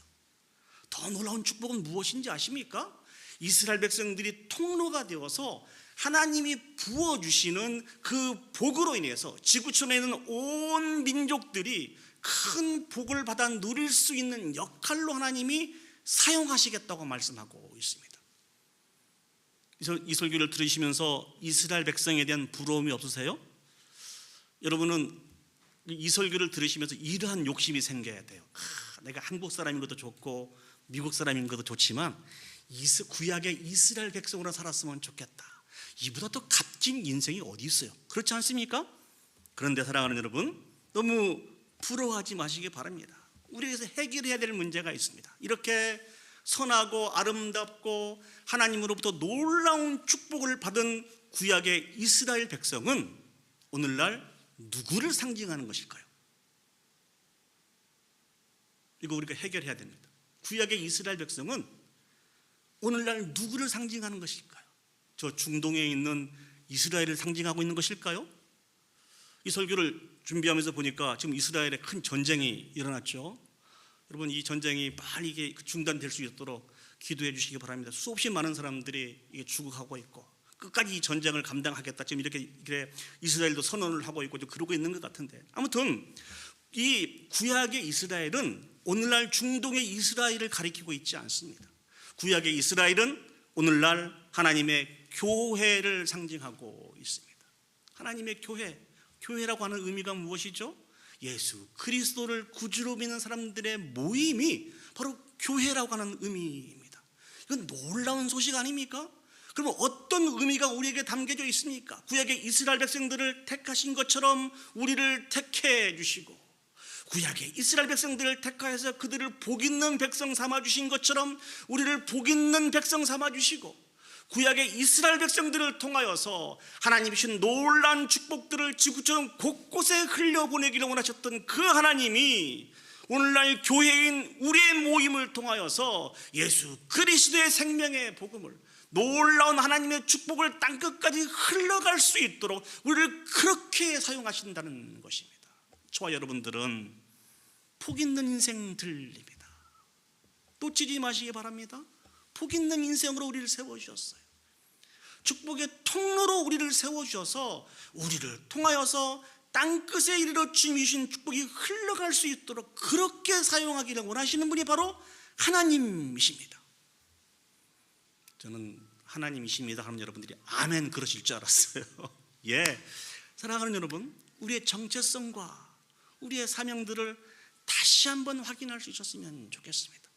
더 놀라운 축복은 무엇인지 아십니까? 이스라엘 백성들이 통로가 되어서 하나님이 부어주시는 그 복으로 인해서 지구촌에 있는 온 민족들이 큰 복을 받아 누릴 수 있는 역할로 하나님이 사용하시겠다고 말씀하고 있습니다. 이 설교를 들으시면서 이스라엘 백성에 대한 부러움이 없으세요? 여러분은 이 설교를 들으시면서 이러한 욕심이 생겨야 돼요. 내가 한국 사람인 것도 좋고 미국 사람인 것도 좋지만 구약의 이스라엘 백성으로 살았으면 좋겠다. 이보다 더 값진 인생이 어디 있어요? 그렇지 않습니까? 그런데 사랑하는 여러분, 너무 부러워하지 마시기 바랍니다. 우리에게서 해결해야 될 문제가 있습니다. 이렇게 선하고 아름답고 하나님으로부터 놀라운 축복을 받은 구약의 이스라엘 백성은 오늘날 누구를 상징하는 것일까요? 이거 우리가 해결해야 됩니다. 구약의 이스라엘 백성은 오늘날 누구를 상징하는 것일까요? 저 중동에 있는 이스라엘을 상징하고 있는 것일까요? 이 설교를 준비하면서 보니까 지금 이스라엘에 큰 전쟁이 일어났죠. 여러분, 이 전쟁이 빨리 이게 중단될 수 있도록 기도해 주시기 바랍니다. 수없이 많은 사람들이 이게 죽어가고 있고 끝까지 이 전쟁을 감당하겠다 지금 이렇게 이스라엘도 선언을 하고 있고 그러고 있는 것 같은데, 아무튼 이 구약의 이스라엘은 오늘날 중동의 이스라엘을 가리키고 있지 않습니다. 구약의 이스라엘은 오늘날 하나님의 교회를 상징하고 있습니다. 하나님의 교회라고 하는 의미가 무엇이죠? 예수 그리스도를 구주로 믿는 사람들의 모임이 바로 교회라고 하는 의미입니다. 이건 놀라운 소식 아닙니까? 그러면 어떤 의미가 우리에게 담겨져 있습니까? 구약의 이스라엘 백성들을 택하신 것처럼 우리를 택해 주시고, 구약의 이스라엘 백성들을 택하여서 그들을 복 있는 백성 삼아 주신 것처럼 우리를 복 있는 백성 삼아 주시고, 구약의 이스라엘 백성들을 통하여서 하나님이 주신 놀라운 축복들을 지구촌 곳곳에 흘려보내기를 원하셨던 그 하나님이 오늘날 교회인 우리의 모임을 통하여서 예수 그리스도의 생명의 복음을, 놀라운 하나님의 축복을 땅끝까지 흘러갈 수 있도록 우리를 그렇게 사용하신다는 것입니다. 저와 여러분들은 복 있는 인생 들립니다. 놓치지 마시기 바랍니다. 복 있는 인생으로 우리를 세워주셨어요. 축복의 통로로 우리를 세워주셔서 우리를 통하여서 땅끝에 이르러 주님이 주신 축복이 흘러갈 수 있도록 그렇게 사용하기를 원하시는 분이 바로 하나님이십니다. 저는 하나님이십니다 하면 여러분들이 아멘 그러실 줄 알았어요. 예, 사랑하는 여러분, 우리의 정체성과 우리의 사명들을 다시 한번 확인할 수 있었으면 좋겠습니다.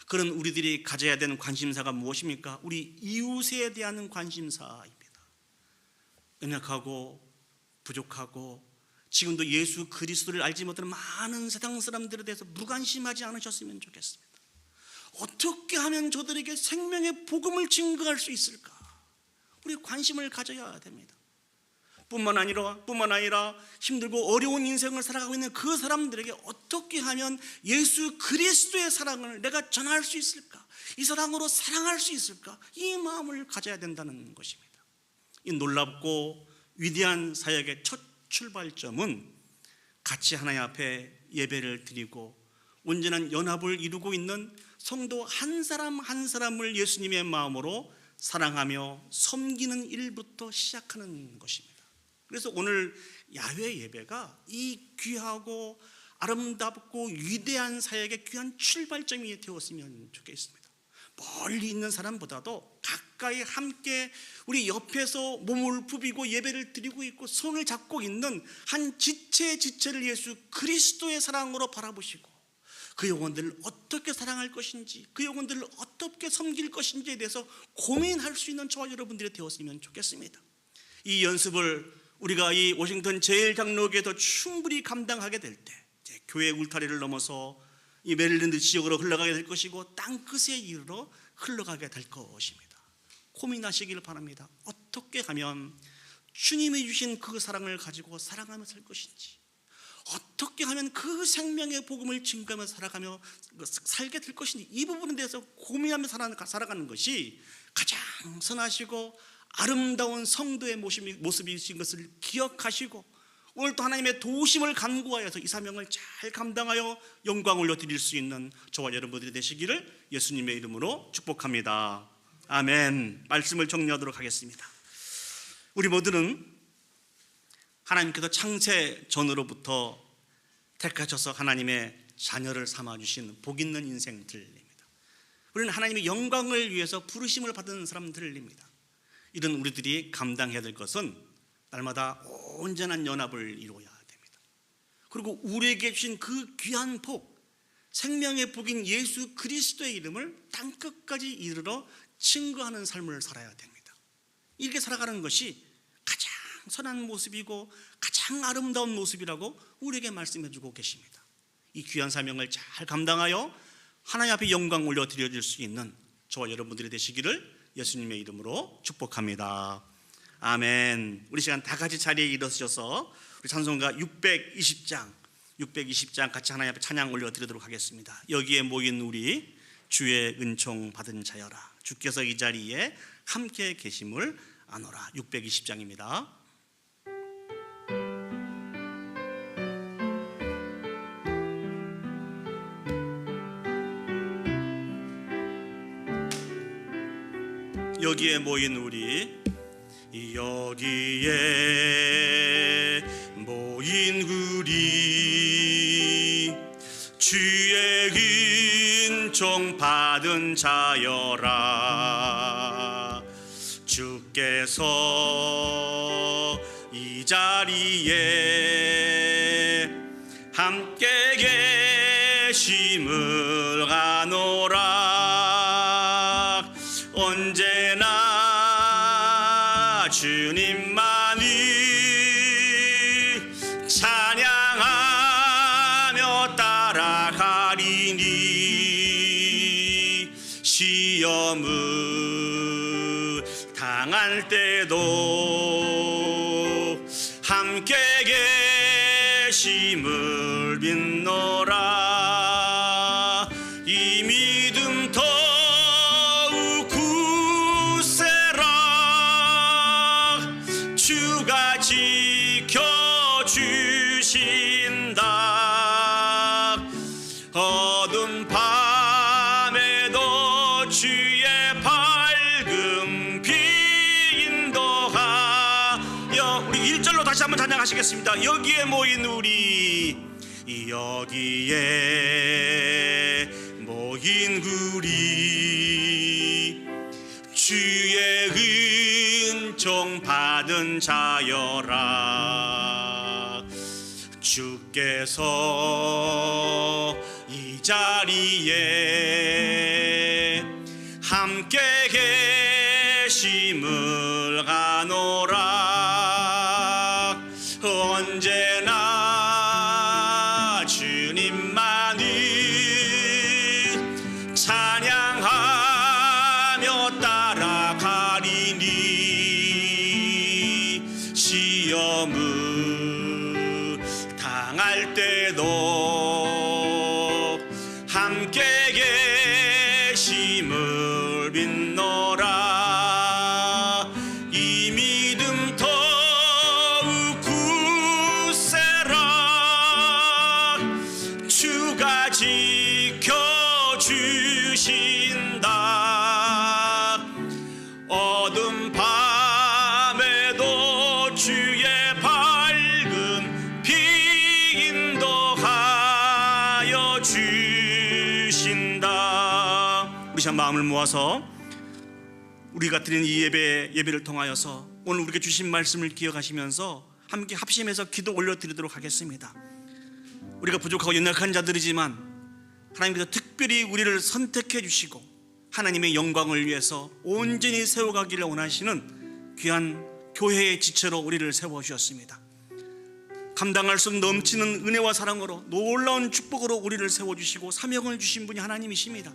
그런 우리들이 가져야 되는 관심사가 무엇입니까? 우리 이웃에 대한 관심사입니다. 연약하고 부족하고 지금도 예수 그리스도를 알지 못하는 많은 세상 사람들에 대해서 무관심하지 않으셨으면 좋겠습니다. 어떻게 하면 저들에게 생명의 복음을 증거할 수 있을까? 우리 관심을 가져야 됩니다. 뿐만 아니라 힘들고 어려운 인생을 살아가고 있는 그 사람들에게 어떻게 하면 예수 그리스도의 사랑을 내가 전할 수 있을까? 이 사랑으로 사랑할 수 있을까? 이 마음을 가져야 된다는 것입니다. 이 놀랍고 위대한 사역의 첫 출발점은 같이 하나님 앞에 예배를 드리고 온전한 연합을 이루고 있는 성도 한 사람 한 사람을 예수님의 마음으로 사랑하며 섬기는 일부터 시작하는 것입니다. 그래서 오늘 야외 예배가 이 귀하고 아름답고 위대한 사역의 귀한 출발점이 되었으면 좋겠습니다. 멀리 있는 사람보다도 가까이 함께 우리 옆에서 몸을 부비고 예배를 드리고 있고 손을 잡고 있는 한 지체를 예수 그리스도의 사랑으로 바라보시고 그 영혼들을 어떻게 사랑할 것인지, 그 영혼들을 어떻게 섬길 것인지에 대해서 고민할 수 있는 저와 여러분들이 되었으면 좋겠습니다. 이 연습을 우리가 이 워싱턴 제일장로교에서 충분히 감당하게 될 때 교회 울타리를 넘어서 이 메릴랜드 지역으로 흘러가게 될 것이고 땅끝에 이르러 흘러가게 될 것입니다. 고민하시길 바랍니다. 어떻게 하면 주님이 주신 그 사랑을 가지고 살아가며 살 것인지, 어떻게 하면 그 생명의 복음을 증거하며 살아가며 살게 될 것인지, 이 부분에 대해서 고민하며 살아가는 것이 가장 선하시고 아름다운 성도의 모습이신 것을 기억하시고, 오늘 또 하나님의 도우심을 간구하여서 이 사명을 잘 감당하여 영광을 올려드릴 수 있는 저와 여러분들이 되시기를 예수님의 이름으로 축복합니다. 아멘. 말씀을 정리하도록 하겠습니다. 우리 모두는 하나님께서 창세 전으로부터 택하셔서 하나님의 자녀를 삼아주신 복 있는 인생들입니다. 우리는 하나님의 영광을 위해서 부르심을 받은 사람들입니다. 이런 우리들이 감당해야 될 것은 날마다 온전한 연합을 이루어야 됩니다. 그리고 우리에게 주신 그 귀한 복, 생명의 복인 예수 그리스도의 이름을 땅끝까지 이르러 증거하는 삶을 살아야 됩니다. 이렇게 살아가는 것이 가장 선한 모습이고 가장 아름다운 모습이라고 우리에게 말씀해주고 계십니다. 이 귀한 사명을 잘 감당하여 하나님 앞에 영광 올려드려줄 수 있는 저와 여러분들이 되시기를 예수님의 이름으로 축복합니다. 아멘. 우리 시간 다 같이 자리에 일어서셔서 우리 찬송가 620장 같이 하나님 앞에 찬양 올려드리도록 하겠습니다. 여기에 모인 우리 주의 은총 받은 자여라, 주께서 이 자리에 함께 계심을 아노라. 620장입니다. 여기에 모인 우리, 여기에 모인 우리 주의 은총 받은 자여라, 주께서 이 자리에 함께 계심을 아노라. 언제나 주님만을 찬양하며 따라가리니, 시험을 당할 때도 함께 계심을 믿노라. 이 믿음 더욱 굳세라, 주가 지켜주신다. 어두운 밤에도 주의 밝은 빛 인도하여, 우리 1절로 다시 한번 찬양하시겠습니다. 여기에 모인 우리, 여기에 모인 우리 주의 은총 받은 자여라, 주께서 이 자리에 함께 계심을 아노라. 언제나 주님만을 찬양하며 따라가리니, 시험을 당할 때도 함께 계심을 믿노라. 이 믿음 더욱 굳세라, 주가 지켜주신다. 어두운 밤에도 주의 밝은 빛 인도하여 주신다. 우리 참 마음을 모아서 우리가 드리는 이 예배를 통하여서 오늘 우리에게 주신 말씀을 기억하시면서 함께 합심해서 기도 올려드리도록 하겠습니다. 우리가 부족하고 연약한 자들이지만 하나님께서 특별히 우리를 선택해 주시고 하나님의 영광을 위해서 온전히 세워가기를 원하시는 귀한 교회의 지체로 우리를 세워주셨습니다. 감당할 수 넘치는 은혜와 사랑으로 놀라운 축복으로 우리를 세워주시고 사명을 주신 분이 하나님이십니다.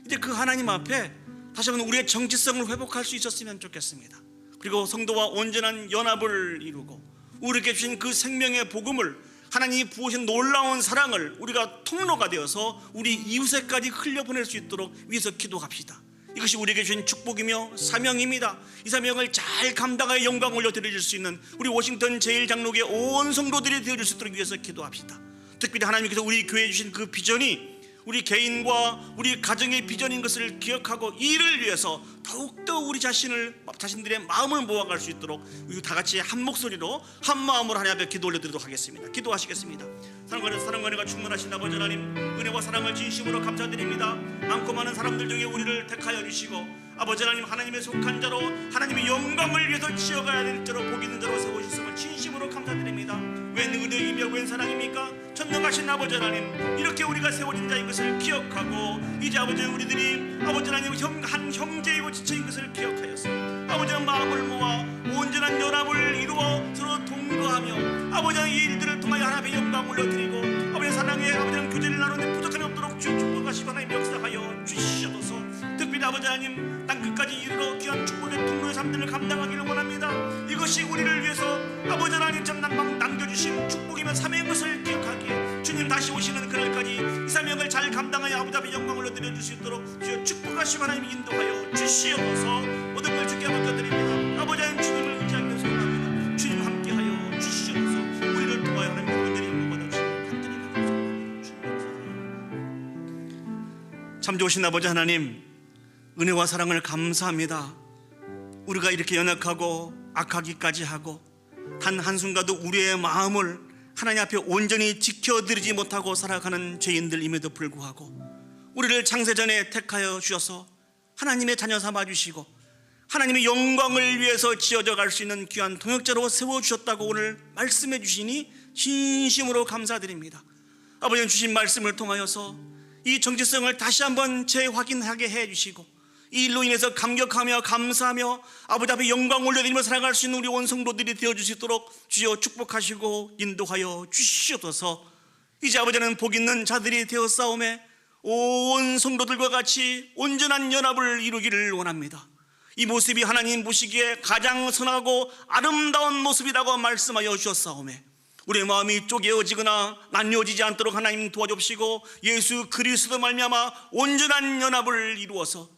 이제 그 하나님 앞에 다시 한번 우리의 정체성을 회복할 수 있었으면 좋겠습니다. 그리고 성도와 온전한 연합을 이루고 우리에게 주신 그 생명의 복음을, 하나님이 부으신 놀라운 사랑을 우리가 통로가 되어서 우리 이웃에까지 흘려보낼 수 있도록 위해서 기도합시다. 이것이 우리에게 주신 축복이며 사명입니다. 이 사명을 잘 감당하여 영광 올려드릴 수 있는 우리 워싱턴 제1장로교회 온 성도들이 되어줄 수 있도록 위해서 기도합시다. 특별히 하나님께서 우리 교회에 주신 그 비전이 우리 개인과 우리 가정의 비전인 것을 기억하고 이를 위해서 더욱더 우리 자신들의 마음을 모아갈 수 있도록 우리 다 같이 한 목소리로 한 마음으로 하나님 앞에 기도 올려드리도록 하겠습니다. 기도하시겠습니다. 사랑과 은혜가 충만하신 아버지 하나님, 은혜와 사랑을 진심으로 감사드립니다. 많고 많은 사람들 중에 우리를 택하여 주시고 아버지 하나님, 하나님의 속한 자로 하나님의 영광을 위해서 지어가야 될 자로 복 있는 자로 세우셨음을 진심으로 감사드립니다. 웬 은혜이며 웬 사랑입니까? 전능하신 아버지 하나님, 이렇게 우리가 세워진 자인 것을 기억하고 이제 아버지 우리들이 아버지 하나님 한 형제이고 지체인 것을 기억하였어. 아버지 하나님 마음을 모아 온전한 연합을 이루어 서로 동거하며 아버지 하나님 이 일들을 통하여 하나님의 영광 올려드리고 아버지 사랑의 아버지 하나님 교제를 나누는 부족함이 없도록 주 축복하시고 하나님 역사하여 주시옵소서. 특별히 아버지 하나님 땅끝까지 이르러 귀한 축복의 통로의 삶들을 감당하기를 원합니다. 이것이 우리를 위해서 아버지 하나님 전남방 남겨주신 축복이며 사명인 것을 기억하기에 주님 다시 오시는 그날까지 이 사명을 잘 감당하여 아버지 앞에 영광을 올려드릴 수 있도록 주여 축복하시고 하나님 인도하여 주시옵소서. 모든 걸 주께 맡겨드립니다. 아버지 하나님 주님을 의지하며 소원합니다. 주님 함께하여 주시옵소서. 우리를 통하여 하나님 그들이 받아주시고 간절히 감사합니다. 참 좋으신 아버지 하나님, 은혜와 사랑을 감사합니다. 우리가 이렇게 연약하고 악하기까지 하고 단 한순간도 우리의 마음을 하나님 앞에 온전히 지켜드리지 못하고 살아가는 죄인들임에도 불구하고 우리를 창세전에 택하여 주셔서 하나님의 자녀 삼아주시고 하나님의 영광을 위해서 지어져 갈 수 있는 귀한 동역자로 세워주셨다고 오늘 말씀해 주시니 진심으로 감사드립니다. 아버지는 주신 말씀을 통하여서 이 정체성을 다시 한번 재확인하게 해주시고 이 일로 인해서 감격하며 감사하며 아버지 앞에 영광 올려드리며 살아갈 수 있는 우리 온 성도들이 되어줄 수 있도록 주여 축복하시고 인도하여 주시옵소서. 이제 아버지는 복 있는 자들이 되었사오매 온 성도들과 같이 온전한 연합을 이루기를 원합니다. 이 모습이 하나님 보시기에 가장 선하고 아름다운 모습이라고 말씀하여 주셨사오매 우리의 마음이 쪼개어지거나 나뉘어지지 않도록 하나님 도와주시고 예수 그리스도 말미암아 온전한 연합을 이루어서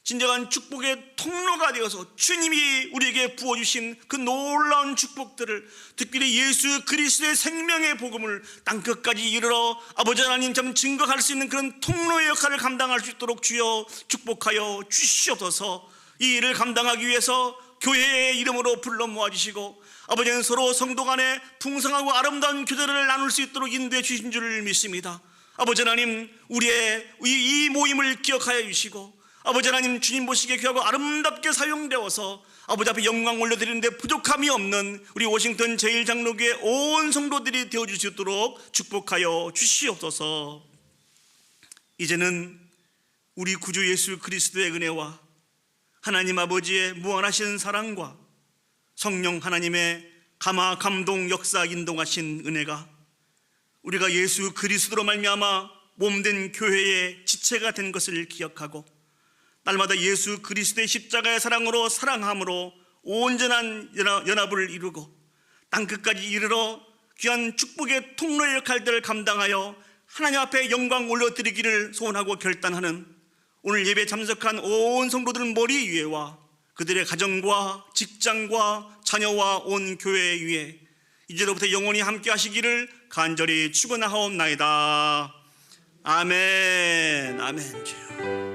진정한 축복의 통로가 되어서 주님이 우리에게 부어주신 그 놀라운 축복들을 특별히 예수 그리스도의 생명의 복음을 땅끝까지 이르러 아버지 하나님 참 증거할 수 있는 그런 통로의 역할을 감당할 수 있도록 주여 축복하여 주시옵소서. 이 일을 감당하기 위해서 교회의 이름으로 불러 모아주시고 아버지는 서로 성도 간에 풍성하고 아름다운 교제를 나눌 수 있도록 인도해 주신 줄 믿습니다. 아버지 하나님 우리의 이 모임을 기억하여 주시고 아버지 하나님 주님 보시기에 귀하고 아름답게 사용되어서 아버지 앞에 영광 올려드리는데 부족함이 없는 우리 워싱턴 제1장로교회 온 성도들이 되어줄 수 있도록 축복하여 주시옵소서. 이제는 우리 구주 예수 그리스도의 은혜와 하나님 아버지의 무한하신 사랑과 성령 하나님의 감화 감동 역사 인동하신 은혜가 우리가 예수 그리스도로 말미암아 몸된 교회의 지체가 된 것을 기억하고 날마다 예수 그리스도의 십자가의 사랑으로 사랑함으로 온전한 연합을 이루고 땅끝까지 이르러 귀한 축복의 통로의 역할들을 감당하여 하나님 앞에 영광 올려드리기를 소원하고 결단하는 오늘 예배 참석한 온 성도들 머리 위에와 그들의 가정과 직장과 자녀와 온 교회 위에 이제로부터 영원히 함께 하시기를 간절히 축원하옵나이다. 아멘. 아멘. 주여.